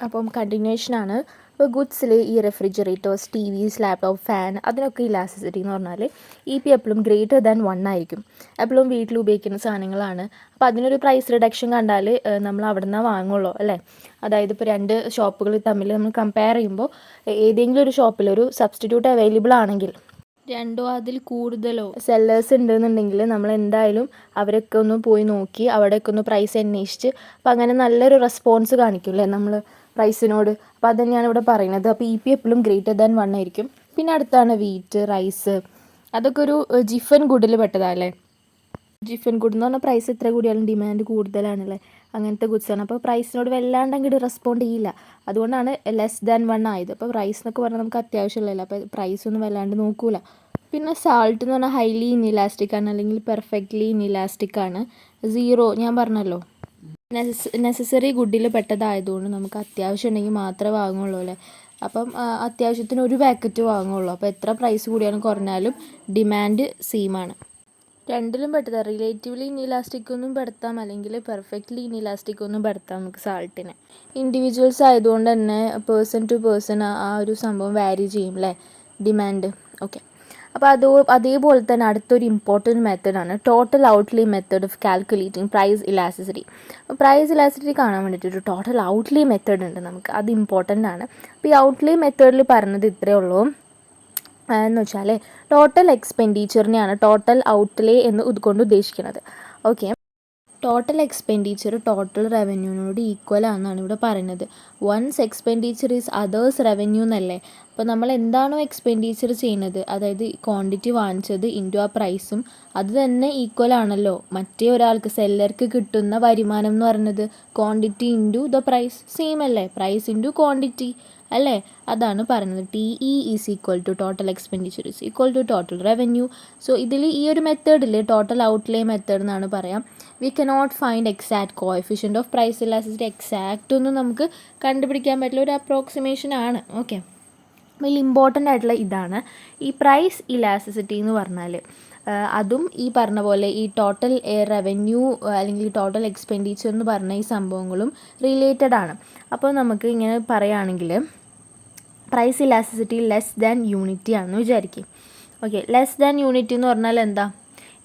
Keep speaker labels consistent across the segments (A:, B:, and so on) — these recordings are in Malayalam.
A: അപ്പം കണ്ടിന്യൂഷനാണ്. ഇപ്പോൾ ഗുഡ്സിൽ ഈ റെഫ്രിജറേറ്റേഴ്സ്, ടി വിസ്, ലാപ്ടോപ്പ്, ഫാൻ അതിനൊക്കെ ഇലാസ്റ്റിസിറ്റി എന്ന് പറഞ്ഞാൽ എപ്പോഴും ഗ്രേറ്റർ ദാൻ 1 ആയിരിക്കും. എപ്പോഴും വീട്ടിൽ ഉപയോഗിക്കുന്ന സാധനങ്ങളാണ്. അപ്പോൾ അതിനൊരു പ്രൈസ് റിഡക്ഷൻ കണ്ടാൽ നമ്മൾ അവിടെ നിന്നാണ് വാങ്ങുള്ളൂ അല്ലേ. അതായത് ഇപ്പോൾ 2 ഷോപ്പുകൾ തമ്മിൽ നമ്മൾ കമ്പയർ ചെയ്യുമ്പോൾ ഏതെങ്കിലും ഒരു ഷോപ്പിൽ ഒരു സബ്സ്റ്റിറ്റ്യൂട്ട് അവൈലബിൾ ആണെങ്കിൽ 2 അതിൽ കൂടുതലോ സെല്ലേഴ്സ് ഉണ്ടെന്നുണ്ടെങ്കിൽ നമ്മൾ എന്തായാലും അവരൊക്കെ ഒന്ന് പോയി നോക്കി അവിടെയൊക്കെ ഒന്ന് പ്രൈസ് അന്വേഷിച്ച് അപ്പോൾ അങ്ങനെ നല്ലൊരു റെസ്പോൺസ് കാണിക്കും അല്ലേ നമ്മൾ പ്രൈസിനോട്. അപ്പോൾ അത് തന്നെയാണ് ഇവിടെ പറയുന്നത്. അപ്പോൾ എപ്പോഴും ഗ്രേറ്റർ ദാൻ 1 ആയിരിക്കും. പിന്നെ അടുത്താണ് വീറ്റ്, റൈസ്, അതൊക്കെ ഒരു ജിഫൻ ഗുഡിൽ പെട്ടതല്ലേ. ജിഫൻ ഗുഡ് എന്ന് പറഞ്ഞാൽ പ്രൈസ് എത്ര കൂടിയാലും ഡിമാൻഡ് കൂടുതലാണല്ലേ, അങ്ങനത്തെ ഗുഡ്സാണ്. അപ്പോൾ പ്രൈസിനോട് വല്ലാണ്ട് അങ്ങോട്ട് റെസ്പോണ്ട് ചെയ്യില്ല. അതുകൊണ്ടാണ് ലെസ് ദാൻ 1 ആയത്. അപ്പോൾ പ്രൈസ് എന്നൊക്കെ പറഞ്ഞാൽ നമുക്ക് അത്യാവശ്യമുള്ളതല്ല, അപ്പോൾ പ്രൈസ് ഒന്നും വല്ലാണ്ട് നോക്കൂല. പിന്നെ സാൾട്ട് എന്ന് പറഞ്ഞാൽ ഹൈലി ഇൻഇലാസ്റ്റിക് ആണ്, അല്ലെങ്കിൽ പെർഫെക്റ്റ്ലി ഇൻഇലാസ്റ്റിക് ആണ്. സീറോ ഞാൻ പറഞ്ഞല്ലോ നെസസറി ഗുഡിൽ പെട്ടതായതുകൊണ്ട് നമുക്ക് അത്യാവശ്യം ഉണ്ടെങ്കിൽ മാത്രമേ വാങ്ങുള്ളൂ അല്ലേ. അപ്പം അത്യാവശ്യത്തിന് ഒരു പാക്കറ്റ് വാങ്ങുള്ളൂ. അപ്പോൾ എത്ര പ്രൈസ് കൂടിയാലും കുറഞ്ഞാലും ഡിമാൻഡ് സെയിമാണ്. രണ്ടിലും പെട്ടതാണ്. റിലേറ്റീവ്ലി ഇൻഇലാസ്റ്റിക് ഒന്നും പെടുത്താം, അല്ലെങ്കിൽ പെർഫെക്റ്റ്ലി ഇൻഇലാസ്റ്റിക് ഒന്നും പെടുത്താം നമുക്ക് സാൾട്ടിനെ. ഇൻഡിവിജ്വൽസ് ആയതുകൊണ്ട് തന്നെ പേഴ്സൺ ടു പേഴ്സൺ ആ ഒരു സംഭവം വാരി ചെയ്യും അല്ലേ, ഡിമാൻഡ്. ഓക്കെ, അപ്പോൾ അതേപോലെ തന്നെ അടുത്തൊരു ഇമ്പോർട്ടൻറ്റ് മെത്തേഡാണ് total outlay method of calculating price elasticity. Price elasticity കാണാൻ വേണ്ടിയിട്ട് ഒരു ടോട്ടൽ ഔട്ട്ലേ മെത്തേഡ് ഉണ്ട് നമുക്ക്, അത് ഇമ്പോർട്ടൻ്റ് ആണ്. അപ്പോൾ ഈ ഔട്ട്ലേ മെത്തേഡിൽ പറഞ്ഞത് ഇത്രയേ ഉള്ളൂ എന്ന് വെച്ചാൽ ടോട്ടൽ എക്സ്പെൻഡിച്ചറിനെയാണ് ടോട്ടൽ ഔട്ട്ലേ എന്ന് കൊണ്ട് ഉദ്ദേശിക്കുന്നത്. ഓക്കെ, ടോട്ടൽ എക്സ്പെൻഡിച്ചർ ടോട്ടൽ റവന്യൂവിനോട് ഈക്വൽ ആണെന്നാണ് ഇവിടെ പറയുന്നത്. Once expenditure is others revenue എന്നല്ലേ. അപ്പോൾ നമ്മൾ എന്താണോ എക്സ്പെൻഡിച്ചർ ചെയ്യുന്നത്, അതായത് ക്വാണ്ടിറ്റി വാങ്ങിച്ചത് ഇൻറ്റു ആ പ്രൈസും, അത് തന്നെ ഈക്വൽ ആണല്ലോ മറ്റേ ഒരാൾക്ക് സെല്ലർക്ക് കിട്ടുന്ന വരുമാനം എന്ന് പറയുന്നത്. Quantity into the price same അല്ലേ, പ്രൈസ് ഇൻറ്റു ക്വാണ്ടിറ്റി അല്ലേ. അതാണ് പറയുന്നത് TE is equal to total expenditure is equal to total revenue. So ഇതിൽ ഈ ഒരു മെത്തേഡിൽ ടോട്ടൽ ഔട്ട്ലേ മെത്തേഡ് എന്നാണ് പറയാം. We cannot find exact coefficient of price elasticity. Exact ഒന്നും നമുക്ക് കണ്ടുപിടിക്കാൻ പറ്റില്ല, ഒരു അപ്രോക്സിമേഷൻ ആണ്. ഓക്കെ, വലിയ ഇമ്പോർട്ടൻ്റ് ആയിട്ടുള്ള ഇതാണ് ഈ പ്രൈസ് ഇലാസ്റ്റിസിറ്റി എന്ന് പറഞ്ഞാൽ. അതും ഈ പറഞ്ഞ പോലെ ഈ ടോട്ടൽ റവന്യൂ അല്ലെങ്കിൽ ടോട്ടൽ എക്സ്പെൻഡിച്ചർ എന്ന് പറഞ്ഞ ഈ സംഭവങ്ങളും റിലേറ്റഡ് ആണ്. അപ്പോൾ നമുക്ക് ഇങ്ങനെ പറയുകയാണെങ്കിൽ price elasticity less than unity ആണെന്ന് വിചാരിക്കും. ഓക്കെ, ലെസ് ദാൻ യൂണിറ്റി എന്ന് പറഞ്ഞാൽ എന്താ,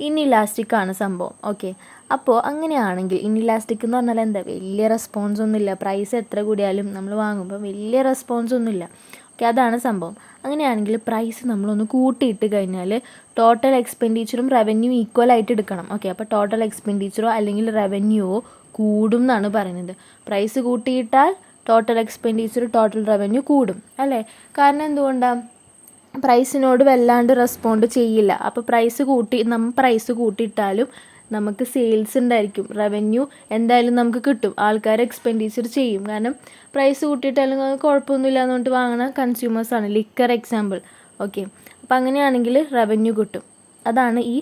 A: ഇൻഇലാസ്റ്റിക് ആണ് സംഭവം. ഓക്കെ, അപ്പോൾ അങ്ങനെയാണെങ്കിൽ ഇൻഇലാസ്റ്റിക് എന്ന് പറഞ്ഞാൽ എന്താ, വലിയ റെസ്പോൺസ് ഒന്നുമില്ല. പ്രൈസ് എത്ര കൂടിയാലും നമ്മൾ വാങ്ങുമ്പോൾ വലിയ റെസ്പോൺസ് ഒന്നുമില്ല. ഓക്കെ, അതാണ് സംഭവം. അങ്ങനെയാണെങ്കിൽ പ്രൈസ് നമ്മളൊന്ന് കൂട്ടിയിട്ട് കഴിഞ്ഞാൽ ടോട്ടൽ എക്സ്പെൻഡിച്ചറും റവന്യൂ ഈക്വൽ ആയിട്ട് എടുക്കണം. ഓക്കെ, അപ്പോൾ ടോട്ടൽ എക്സ്പെൻഡിച്ചറോ അല്ലെങ്കിൽ റവന്യൂവോ കൂടും എന്നാണ് പറയുന്നത്. പ്രൈസ് കൂട്ടിയിട്ടാൽ ടോട്ടൽ എക്സ്പെൻഡിച്ചർ ടോട്ടൽ റവന്യൂ കൂടും അല്ലേ. കാരണം എന്തുകൊണ്ടാണ്, പ്രൈസിനോട് വല്ലാണ്ട് റെസ്പോണ്ട് ചെയ്യില്ല. അപ്പോൾ നമ്മൾ പ്രൈസ് കൂട്ടിയിട്ടാലും നമുക്ക് സെയിൽസ് ഉണ്ടായിരിക്കും, റവന്യൂ എന്തായാലും നമുക്ക് കിട്ടും, ആൾക്കാർ എക്സ്പെൻഡിച്ചർ ചെയ്യും. കാരണം പ്രൈസ് കൂട്ടിയിട്ടാലും കുഴപ്പമൊന്നുമില്ല എന്ന് പറഞ്ഞിട്ട് വാങ്ങുന്ന കൺസ്യൂമേഴ്സാണ്. Liquor example. ഓക്കെ, അപ്പോൾ അങ്ങനെയാണെങ്കിൽ റവന്യൂ കിട്ടും. അതാണ് ഈ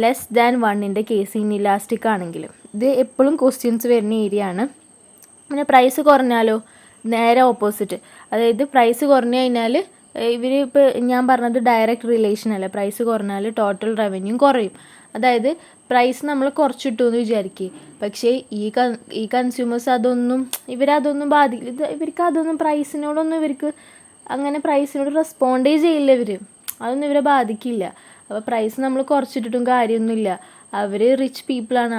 A: ലെസ് ദാൻ 1ൻ്റെ കേസ് ഇൻഇലാസ്റ്റിക് ആണെങ്കിൽ. ഇത് എപ്പോഴും ക്വസ്റ്റ്യൻസ് വരുന്ന ഏരിയ ആണ്. പിന്നെ പ്രൈസ് കുറഞ്ഞാലോ, നേരെ ഓപ്പോസിറ്റ്. അതായത് പ്രൈസ് കുറഞ്ഞു കഴിഞ്ഞാൽ ഇവർ ഇപ്പോൾ ഞാൻ പറഞ്ഞത് ഡയറക്റ്റ് റിലേഷൻ അല്ല, പ്രൈസ് കുറഞ്ഞാൽ ടോട്ടൽ റവന്യൂ കുറയും. അതായത് പ്രൈസ് നമ്മൾ കുറച്ചിട്ടു എന്ന് വിചാരിക്കുക, പക്ഷേ ഈ കൺസ്യൂമേഴ്സ് ഇവരതൊന്നും ബാധിക്കില്ല. ഇവർക്ക് അതൊന്നും ഇവർക്ക് അങ്ങനെ പ്രൈസിനോട് റെസ്പോണ്ടേ ചെയ്യില്ല. അതൊന്നും ഇവരെ ബാധിക്കില്ല. അപ്പോൾ പ്രൈസ് നമ്മൾ കുറച്ചിട്ടിട്ടും കാര്യമൊന്നുമില്ല. അവർ റിച്ച് പീപ്പിളാണ്,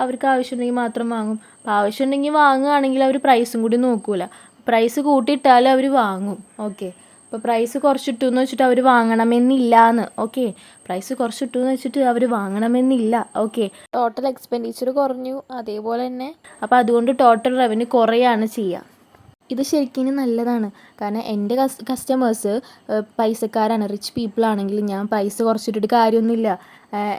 A: അവർക്ക് ആവശ്യമുണ്ടെങ്കിൽ മാത്രം വാങ്ങും. അപ്പോൾ ആവശ്യമുണ്ടെങ്കിൽ വാങ്ങുകയാണെങ്കിൽ അവർ പ്രൈസും കൂടി നോക്കൂല. പ്രൈസ് കൂട്ടിയിട്ടാലും അവർ വാങ്ങും. ഓക്കെ, അപ്പോൾ പ്രൈസ് കുറച്ചിട്ടു എന്ന് വെച്ചിട്ട് അവർ വാങ്ങണമെന്നില്ല എന്ന്. ഓക്കെ, പ്രൈസ് കുറച്ചിട്ടു എന്ന് വെച്ചിട്ട് അവർ വാങ്ങണമെന്നില്ല. ഓക്കെ, ടോട്ടൽ എക്സ്പെൻഡിച്ചർ കുറഞ്ഞു അതേപോലെ തന്നെ, അപ്പോൾ അതുകൊണ്ട് ടോട്ടൽ റവന്യൂ കുറയാണ് ചെയ്യുക. ഇത് ശരിക്കും നല്ലതാണ്. കാരണം എൻ്റെ കസ്റ്റമേഴ്സ് പൈസക്കാരാണ്, റിച്ച് പീപ്പിളാണെങ്കിൽ ഞാൻ പ്രൈസ് കുറച്ചിട്ടിട്ട് കാര്യമൊന്നുമില്ല.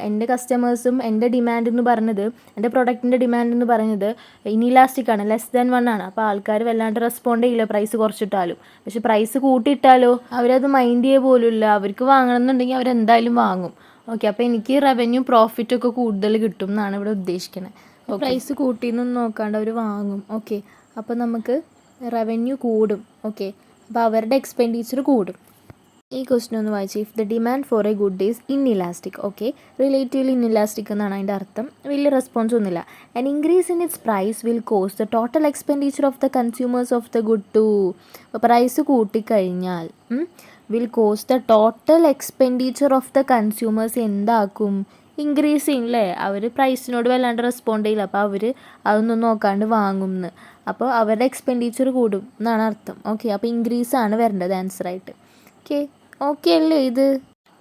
A: എൻ്റെ കസ്റ്റമേഴ്സും എൻ്റെ ഡിമാൻഡ് എന്ന് പറഞ്ഞത്, എൻ്റെ പ്രൊഡക്റ്റിൻ്റെ ഡിമാൻഡ് എന്ന് പറയുന്നത് ഇൻഇലാസ്റ്റിക് ആണ്, ലെസ് ദാൻ 1 ആണ്. അപ്പോൾ ആൾക്കാർ വല്ലാണ്ട് റെസ്പോണ്ട് ചെയ്യില്ല പ്രൈസ് കുറച്ചിട്ടാലും. പക്ഷേ പ്രൈസ് കൂട്ടിയിട്ടാലോ അവരത് മൈൻഡ് ചെയ്യുക പോലും ഇല്ല. അവർക്ക് വാങ്ങണമെന്നുണ്ടെങ്കിൽ അവരെന്തായാലും വാങ്ങും. ഓക്കെ, അപ്പോൾ എനിക്ക് റവന്യൂ പ്രോഫിറ്റൊക്കെ കൂടുതൽ കിട്ടും എന്നാണ് ഇവിടെ ഉദ്ദേശിക്കുന്നത്. പ്രൈസ് കൂട്ടിയെന്നൊന്നും നോക്കാണ്ട് അവർ വാങ്ങും. ഓക്കെ, അപ്പോൾ നമുക്ക് റവന്യൂ കൂടും. ഓക്കെ, അപ്പോൾ അവരുടെ എക്സ്പെൻഡിച്ചർ കൂടും. ഈ ക്വസ്റ്റ്യൻ ഒന്ന് വായിച്ച്. If the demand for a good is inelastic. Okay, relatively inelastic എന്നാണ് അതിൻ്റെ അർത്ഥം. വലിയ റെസ്പോൺസ് ഒന്നുമില്ല. An increase in its price will cause the total expenditure of the consumers of the good to. അപ്പോൾ പ്രൈസ് കൂട്ടിക്കഴിഞ്ഞാൽ will cause the total expenditure of the consumers എന്താക്കും? ഇൻക്രീസ് ചെയ്യില്ലേ. അവർ പ്രൈസിനോട് വല്ലാണ്ട് റെസ്പോണ്ട് ചെയ്യില്ല. അപ്പോൾ അവർ അതൊന്നും നോക്കാണ്ട് വാങ്ങുമെന്ന്. അപ്പോൾ അവരുടെ എക്സ്പെൻഡിച്ചർ കൂടും എന്നാണ് അർത്ഥം. ഓക്കെ, അപ്പോൾ ഇൻക്രീസ് ആണ് വരേണ്ടത് ആൻസറായിട്ട്. ഓക്കെ, ഓക്കെ അല്ലേ ഇത്?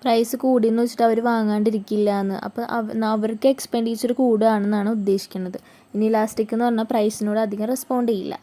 A: പ്രൈസ് കൂടിയെന്ന് വെച്ചിട്ട് അവർ വാങ്ങാണ്ടിരിക്കില്ല എന്ന്. അപ്പോൾ അവർക്ക് എക്സ്പെൻഡിച്ചർ കൂടുകയാണെന്നാണ് ഉദ്ദേശിക്കുന്നത്. ഇനി ഇലാസ്റ്റിക് എന്ന് പറഞ്ഞാൽ പ്രൈസിനോട് അധികം റെസ്പോണ്ട് ചെയ്യില്ല.